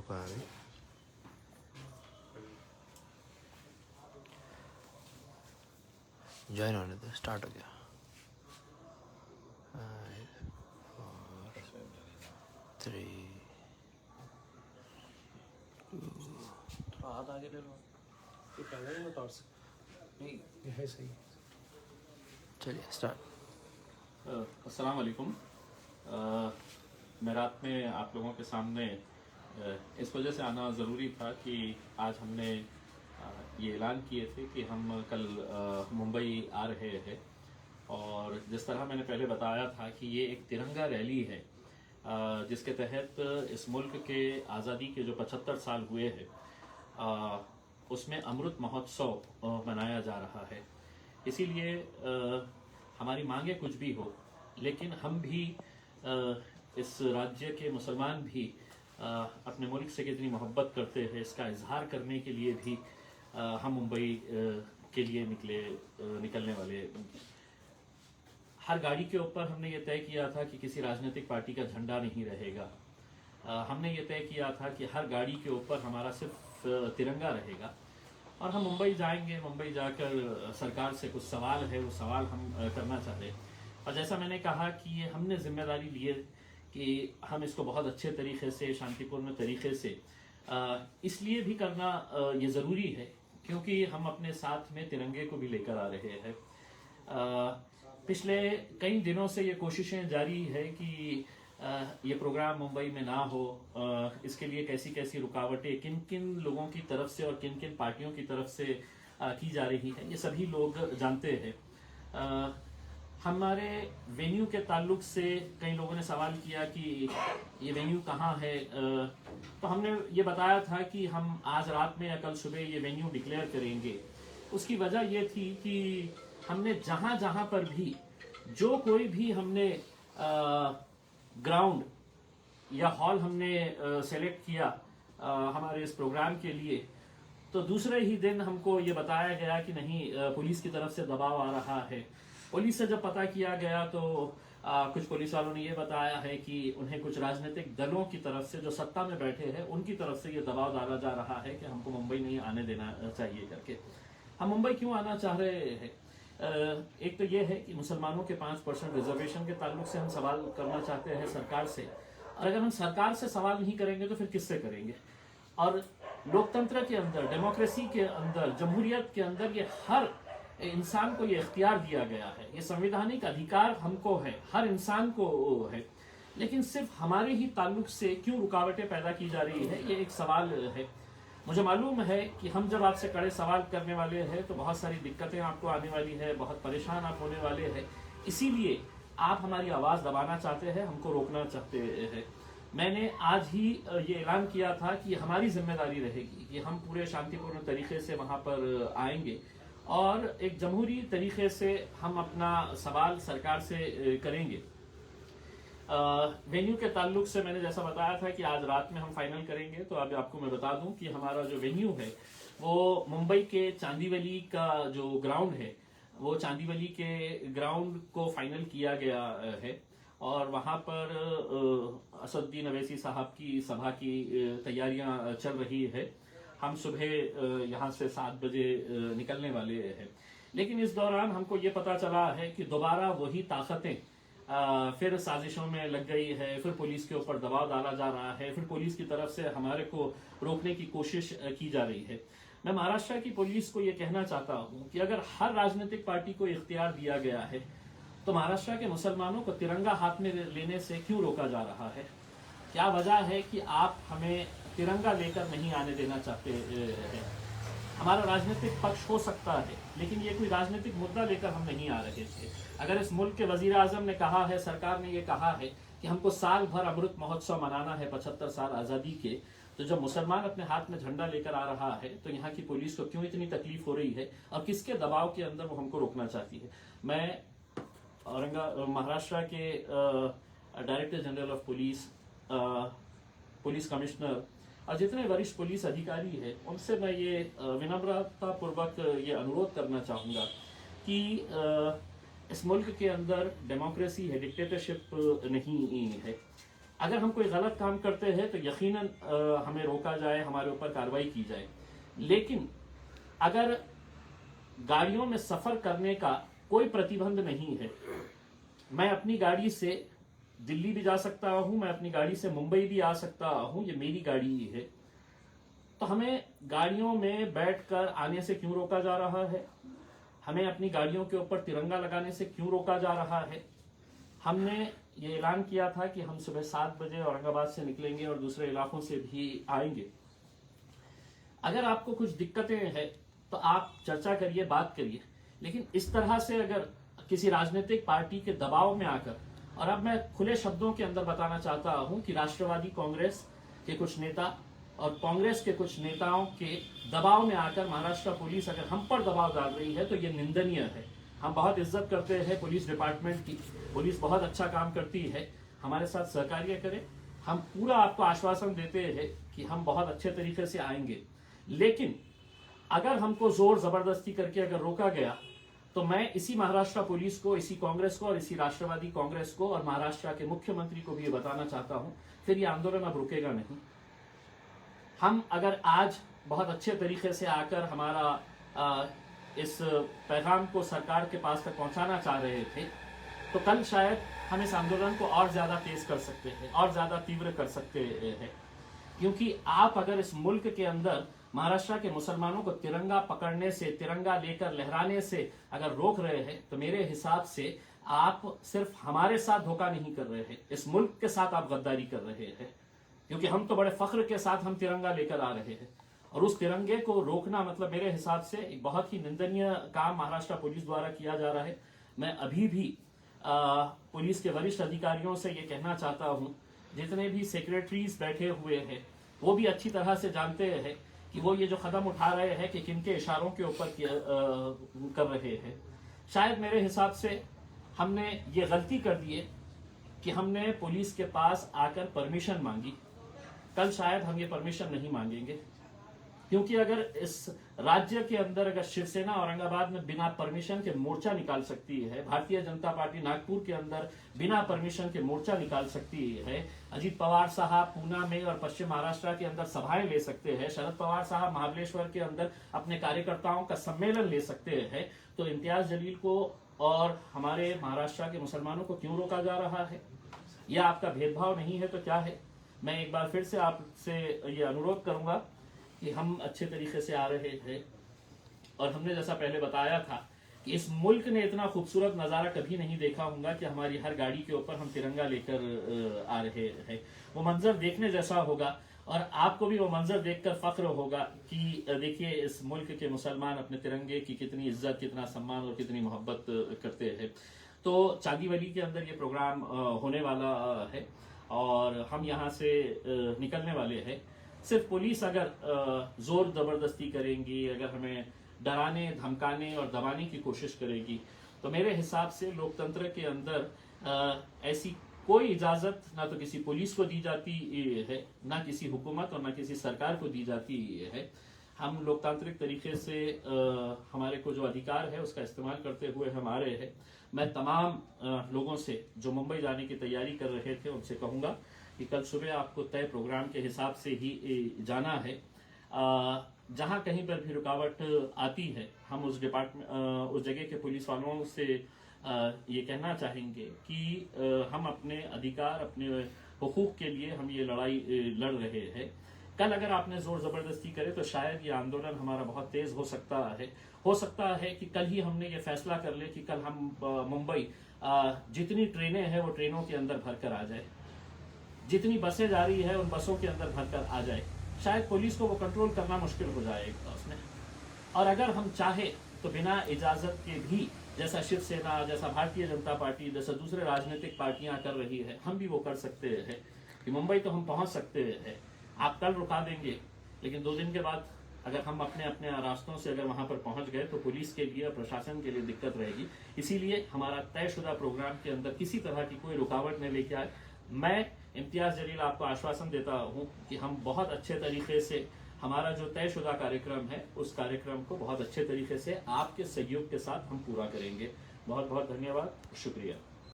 रुको आ गई। ज्वाइन होने दो, स्टार्ट हो गया। 5 4 3 हाथ आगे ले लो, ये पहले नहीं उतार सकते, नहीं ये है सही। चलिए स्टार्ट। अस्सलाम वालेकुम। मैं रात में आप लोगों के सामने इस वजह से आना ज़रूरी था कि आज हमने ये ऐलान किए थे कि हम कल मुंबई आ रहे हैं, और जिस तरह मैंने पहले बताया था कि ये एक तिरंगा रैली है जिसके तहत इस मुल्क के आज़ादी के जो 75 साल हुए हैं उसमें अमृत महोत्सव मनाया जा रहा है। इसीलिए हमारी मांगे कुछ भी हो, लेकिन हम भी इस राज्य के मुसलमान भी अपने मुल्क से कितनी मोहब्बत करते हैं इसका इजहार करने के लिए भी हम मुंबई के लिए निकलने वाले। हर गाड़ी के ऊपर हमने ये तय किया था कि किसी राजनीतिक पार्टी का झंडा नहीं रहेगा। हमने ये तय किया था कि हर गाड़ी के ऊपर हमारा सिर्फ तिरंगा रहेगा, और हम मुंबई जाएंगे। मुंबई जाकर सरकार से कुछ सवाल है, वो सवाल हम करना चाहते हैं। और जैसा मैंने कहा कि ये हमने जिम्मेदारी ली है कि हम इसको बहुत अच्छे तरीके से, शांतिपूर्ण तरीके से इसलिए भी करना ये ज़रूरी है क्योंकि हम अपने साथ में तिरंगे को भी लेकर आ रहे हैं। पिछले कई दिनों से ये कोशिशें जारी है कि ये प्रोग्राम मुंबई में ना हो। इसके लिए कैसी कैसी रुकावटें किन किन लोगों की तरफ से और किन किन पार्टियों की तरफ से की जा रही है, ये सभी लोग जानते हैं। हमारे वेन्यू के ताल्लुक से कई लोगों ने सवाल किया कि ये वेन्यू कहाँ है, तो हमने ये बताया था कि हम आज रात में या कल सुबह ये वेन्यू डिक्लेयर करेंगे। उसकी वजह ये थी कि हमने जहाँ जहाँ पर भी जो कोई भी हमने ग्राउंड या हॉल हमने सेलेक्ट किया हमारे इस प्रोग्राम के लिए, तो दूसरे ही दिन हमको ये बताया गया कि नहीं, पुलिस की तरफ से दबाव आ रहा है। पुलिस से जब पता किया गया तो कुछ पुलिस वालों ने ये बताया है कि उन्हें कुछ राजनीतिक दलों की तरफ से जो सत्ता में बैठे हैं उनकी तरफ से ये दबाव डाला जा रहा है कि हमको मुंबई नहीं आने देना चाहिए करके। हम मुंबई क्यों आना चाह रहे हैं? एक तो ये है कि मुसलमानों के 5% रिजर्वेशन के ताल्लुक से हम सवाल करना चाहते हैं सरकार से, और अगर हम सरकार से सवाल नहीं करेंगे तो फिर किससे करेंगे? और लोकतंत्र के अंदर, डेमोक्रेसी के अंदर, जमहूरियत के अंदर ये हर इंसान को ये इख्तियार दिया गया है, ये संवैधानिक अधिकार हमको है, हर इंसान को है, लेकिन सिर्फ हमारे ही ताल्लुक से क्यों रुकावटें पैदा की जा रही है, ये एक सवाल है। मुझे मालूम है कि हम जब आपसे कड़े सवाल करने वाले हैं तो बहुत सारी दिक्कतें आपको आने वाली है, बहुत परेशान आप होने वाले हैं, इसीलिए आप हमारी आवाज़ दबाना चाहते हैं, हमको रोकना चाहते हैं। मैंने आज ही ये ऐलान किया था कि हमारी जिम्मेदारी रहेगी कि हम पूरे शांतिपूर्ण तरीके से वहाँ पर आएंगे और एक जमहूरी तरीके से हम अपना सवाल सरकार से करेंगे। वेन्यू के ताल्लुक से मैंने जैसा बताया था कि आज रात में हम फाइनल करेंगे, तो अब आपको मैं बता दूं कि हमारा जो वेन्यू है वो मुंबई के चांदीवली का जो ग्राउंड है, वो चांदीवली के ग्राउंड को फाइनल किया गया है, और वहाँ पर असदुद्दीन अवैसी साहब की सभा की तैयारियां चल रही है। हम सुबह यहाँ से 7 बजे निकलने वाले हैं, लेकिन इस दौरान हमको ये पता चला है कि दोबारा वही ताकतें फिर साजिशों में लग गई है, फिर पुलिस के ऊपर दबाव डाला जा रहा है, फिर पुलिस की तरफ से हमारे को रोकने की कोशिश की जा रही है। मैं महाराष्ट्र की पुलिस को ये कहना चाहता हूँ कि अगर हर राजनीतिक पार्टी को इख्तियार दिया गया है तो महाराष्ट्र के मुसलमानों को तिरंगा हाथ में लेने से क्यों रोका जा रहा है? क्या वजह है कि आप हमें तिरंगा लेकर नहीं आने देना चाहते हैं? हमारा राजनीतिक पक्ष हो सकता है, लेकिन ये कोई राजनीतिक मुद्दा लेकर हम नहीं आ रहे थे। अगर इस मुल्क के वजीर आजम ने कहा है, सरकार ने ये कहा है कि हमको साल भर अमृत महोत्सव मनाना है 75 साल आज़ादी के, तो जब मुसलमान अपने हाथ में झंडा लेकर आ रहा है तो यहाँ की पुलिस को क्यों इतनी तकलीफ हो रही है और किसके दबाव के अंदर वो हमको रोकना चाहती है? मैं महाराष्ट्र के director general of police, police commissioner और जितने वरिष्ठ पुलिस अधिकारी हैं उनसे मैं ये विनम्रतापूर्वक ये अनुरोध करना चाहूँगा कि इस मुल्क के अंदर डेमोक्रेसी है, डिक्टेटरशिप नहीं है। अगर हम कोई गलत काम करते हैं तो यकीनन हमें रोका जाए, हमारे ऊपर कार्रवाई की जाए। लेकिन अगर गाड़ियों में सफर करने का कोई प्रतिबंध नहीं है, मैं अपनी गाड़ी से दिल्ली भी जा सकता हूं, मैं अपनी गाड़ी से मुंबई भी आ सकता हूं, ये मेरी गाड़ी ही है, तो हमें गाड़ियों में बैठकर आने से क्यों रोका जा रहा है? हमें अपनी गाड़ियों के ऊपर तिरंगा लगाने से क्यों रोका जा रहा है? हमने ये ऐलान किया था कि हम सुबह 7 बजे औरंगाबाद से निकलेंगे और दूसरे इलाकों से भी आएंगे। अगर आपको कुछ दिक्कतें हैं तो आप चर्चा करिए, बात करिए, लेकिन इस तरह से अगर किसी राजनीतिक पार्टी के दबाव में आकर, और अब मैं खुले शब्दों के अंदर बताना चाहता हूं कि राष्ट्रवादी कांग्रेस के कुछ नेता और कांग्रेस के कुछ नेताओं के दबाव में आकर महाराष्ट्र पुलिस अगर हम पर दबाव डाल रही है तो ये निंदनीय है। हम बहुत इज्जत करते हैं पुलिस डिपार्टमेंट की, पुलिस बहुत अच्छा काम करती है, हमारे साथ सहकार्य करें। हम पूरा आपको आश्वासन देते हैं कि हम बहुत अच्छे तरीके से आएंगे, लेकिन अगर हमको जोर जबरदस्ती करके अगर रोका गया तो मैं इसी महाराष्ट्र पुलिस को, इसी कांग्रेस को और इसी राष्ट्रवादी कांग्रेस को और महाराष्ट्र के मुख्यमंत्री को भी ये बताना चाहता हूं, फिर ये आंदोलन अब रुकेगा नहीं। हम अगर आज बहुत अच्छे तरीके से आकर हमारा इस पैगाम को सरकार के पास तक पहुंचाना चाह रहे थे, तो कल शायद हम इस आंदोलन को और ज्यादा तेज कर सकते हैं, और ज्यादा तीव्र कर सकते हैं। क्योंकि आप अगर इस मुल्क के अंदर महाराष्ट्र के मुसलमानों को तिरंगा पकड़ने से, तिरंगा लेकर लहराने से अगर रोक रहे हैं, तो मेरे हिसाब से आप सिर्फ हमारे साथ धोखा नहीं कर रहे हैं, इस मुल्क के साथ आप गद्दारी कर रहे हैं। क्योंकि हम तो बड़े फख्र के साथ हम तिरंगा लेकर आ रहे हैं, और उस तिरंगे को रोकना मतलब मेरे हिसाब से एक बहुत ही निंदनीय काम महाराष्ट्र पुलिस द्वारा किया जा रहा है। मैं अभी भी पुलिस के वरिष्ठ अधिकारियों से ये कहना चाहता हूं, जितने भी सेक्रेटरीज बैठे हुए हैं वो भी अच्छी तरह से जानते हैं कि वो ये जो कदम उठा रहे हैं कि किनके इशारों के ऊपर कर रहे हैं। शायद मेरे हिसाब से हमने ये गलती कर दी है कि हमने पुलिस के पास आकर परमिशन मांगी। कल शायद हम ये परमिशन नहीं मांगेंगे, क्योंकि अगर इस राज्य के अंदर अगर शिवसेना औरंगाबाद में बिना परमिशन के मोर्चा निकाल सकती है, भारतीय जनता पार्टी नागपुर के अंदर बिना परमिशन के मोर्चा निकाल सकती है, अजीत पवार साहब पूना में और पश्चिम महाराष्ट्र के अंदर सभाएं ले सकते हैं, शरद पवार साहब महाबलेश्वर के अंदर अपने कार्यकर्ताओं का सम्मेलन ले सकते हैं, तो इम्तियाज जलील को और हमारे महाराष्ट्र के मुसलमानों को क्यों रोका जा रहा है? यह आपका भेदभाव नहीं है तो क्या है? मैं एक बार फिर से आपसे ये अनुरोध करूंगा कि हम अच्छे तरीके से आ रहे हैं, और हमने जैसा पहले बताया था कि इस मुल्क ने इतना खूबसूरत नज़ारा कभी नहीं देखा होगा कि हमारी हर गाड़ी के ऊपर हम तिरंगा लेकर आ रहे हैं। वो मंजर देखने जैसा होगा, और आपको भी वो मंजर देखकर फख्र होगा कि देखिए इस मुल्क के मुसलमान अपने तिरंगे की कितनी इज्जत, कितना सम्मान और कितनी मोहब्बत करते हैं। तो चांदीवली के अंदर ये प्रोग्राम होने वाला है, और हम यहाँ से निकलने वाले हैं। सिर्फ पुलिस अगर जोर जबरदस्ती करेंगी, अगर हमें डराने, धमकाने और दबाने की कोशिश करेगी, तो मेरे हिसाब से लोकतंत्र के अंदर ऐसी कोई इजाजत ना तो किसी पुलिस को दी जाती है, ना किसी हुकूमत और ना किसी सरकार को दी जाती है। हम लोकतांत्रिक तरीके से हमारे को जो अधिकार है उसका इस्तेमाल करते हुए हम आ रहे हैं। मैं तमाम लोगों से जो मुंबई जाने की तैयारी कर रहे थे उनसे कहूँगा कि कल सुबह आपको तय प्रोग्राम के हिसाब से ही जाना है। जहाँ कहीं पर भी रुकावट आती है, हम उस जगह के पुलिस वालों से ये कहना चाहेंगे कि हम अपने अधिकार, अपने हुकूक के लिए हम ये लड़ाई लड़ रहे हैं। कल अगर आपने जोर जबरदस्ती करे तो शायद ये आंदोलन हमारा बहुत तेज हो सकता है कि कल ही हमने ये फैसला कर ले कि कल हम मुंबई जितनी ट्रेनें हैं वो ट्रेनों के अंदर भरकर आ जाए, जितनी बसें जा रही है उन बसों के अंदर भरकर आ जाए। शायद पुलिस को वो कंट्रोल करना मुश्किल हो जाएगा उसमें। और अगर हम चाहे तो बिना इजाजत के भी, जैसा शिवसेना, जैसा भारतीय जनता पार्टी, जैसा दूसरे राजनीतिक पार्टियां कर रही है, हम भी वो कर सकते हैं कि मुंबई तो हम पहुंच सकते हैं। आप कल रुका देंगे, लेकिन 2 दिन के बाद अगर हम अपने अपने रास्तों से अगर वहां पर पहुंच गए तो पुलिस के लिए, प्रशासन के लिए दिक्कत रहेगी। इसीलिए हमारा तयशुदा प्रोग्राम के अंदर किसी तरह की कोई रुकावट न लेके आए। मैं इम्तियाज जलील आपको आश्वासन देता हूं कि हम बहुत अच्छे तरीके से हमारा जो तयशुदा कार्यक्रम है उस कार्यक्रम को बहुत अच्छे तरीके से आपके सहयोग के साथ हम पूरा करेंगे। बहुत बहुत धन्यवाद, शुक्रिया।